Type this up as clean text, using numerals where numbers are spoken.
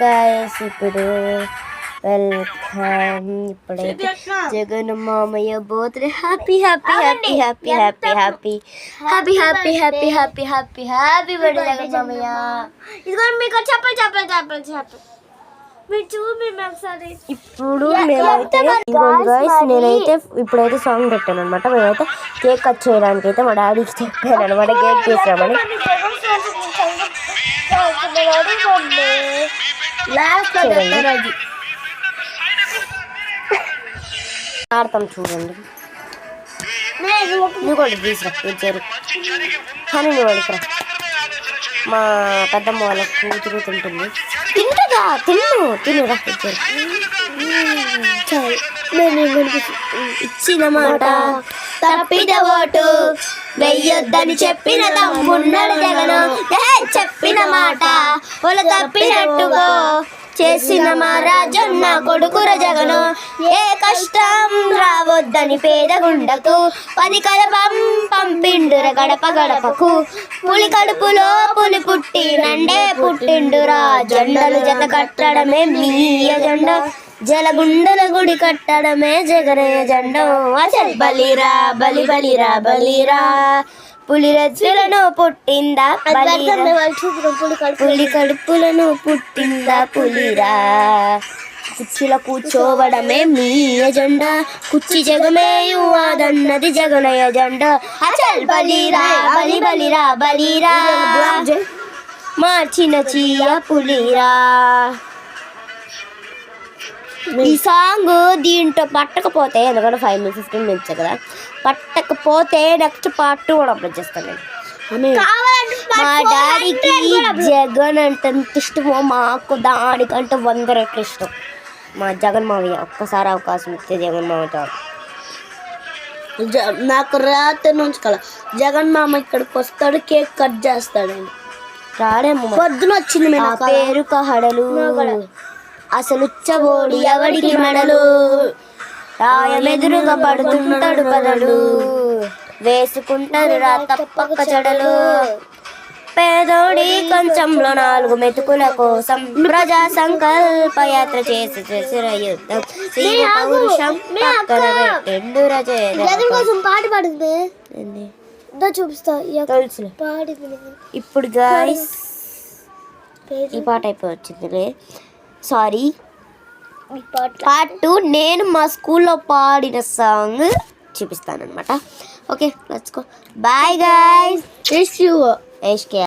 Guys ఇప్పుడు welcome. ఇప్పుడైతే జగన్ మామయ్య birthday. Happy happy happy happy happy happy happy happy happy happy happy happy birthday Jagan మామయ్య. ఇదిగో మీకు చెప్పలు ఇప్పుడు మేమైతే గాయస్ నేనైతే ఇప్పుడైతే సాంగ్ పెట్టాను అనమాట. మేమైతే కేక్ కట్ చేయడానికి అయితే మా డాడీకి చెప్పాను అనమాట. కేక్ చేసామని ఆడతాం చూడండి. నువ్వు కూడా తీసుకురా ఇచ్చారు కానీ నువ్వు అడుగురా. మా పెద్దమ్మ వాళ్ళ కూతురు తింటుంది. తింటుందా? తినురా ఇచ్చారు. ఇచ్చిన మాట తప్పిన ఓటు వెయ్యొద్దని చెప్పిన తమ్మున్నాడు జగను. చెప్పిన మాట పొల తప్పినట్టుగా చేసిన మా రాజన్న కొడుకుర జగను. ఏ కష్టం రావద్దని పేద గుండకు 10 కలపం పంపిండుర గడప గడపకు. పులి కడుపులో పులి పుట్టినండే పుట్టిండురా. జెండలు జత కట్టడమే మీ ఎజెండా. జలగుండల గుడి కట్టడమే జగనయ్య జెండా. అసలు బలిరా బలి బలిరా బలిరా. పులి రజ్జులను పుట్టిందా పులి కడుపులను పుట్టిందా పులిరా. కుర్చీలో కూర్చోవడమే మీ ఎజెండా. కుర్చీ జగమేయు అదన్నది జగనయ్య జెండా. అసలు బలిరా బలి బలిరా బలిరా. మార్చిన చీయ పులిరా. ఈ సాంగ్ దీంట్లో పట్టకపోతే ఎందుకంటే 5-15 మినిట్స్ కదా, పట్టకపోతే నెక్స్ట్ పార్ట్ 2 కూడా అప్లోడ్ చేస్తాను నేను. మా డాడీకి జగన్ అంటే ఎంత ఇష్టమో మాకు దానికంటే 100 రెట్లు ఇష్టం మా జగన్ మావయ్య. ఒక్కసారి అవకాశం ఇస్తే జగన్ మామయ్య నాకు రాత్రి నుంచి కల జగన్ మామ ఇక్కడికి వస్తాడు, కేక్ కట్ చేస్తాడండి. రాడేమో పొద్దున వచ్చింది. పేరు కహడలు అసలు ఉచ్చబోడి ఎవడికి మెడలు. రాయమెదురుగా పడుతుంటాడు పదలు వేసుకుంటారు రా తప్పక చెడలు. పేదోడి కొంచెంలో 4 మెతుకుల కోసం ప్రజా సంకల్ప యాత్ర చేసి యుద్ధం. పౌరుషం పక్కన పెట్టిండు జగన్ కోసం పాట పాడుతుంది చూపిస్తా తెలుసు. ఇప్పుడు గాయ్స్ ఈ పాట అయిపోయి వచ్చింది. సారీ పార్ట్ 2 నేను మా స్కూల్లో పాడిన సాంగ్ చూపిస్తాను అనమాట. Okay let's go. Bye guys.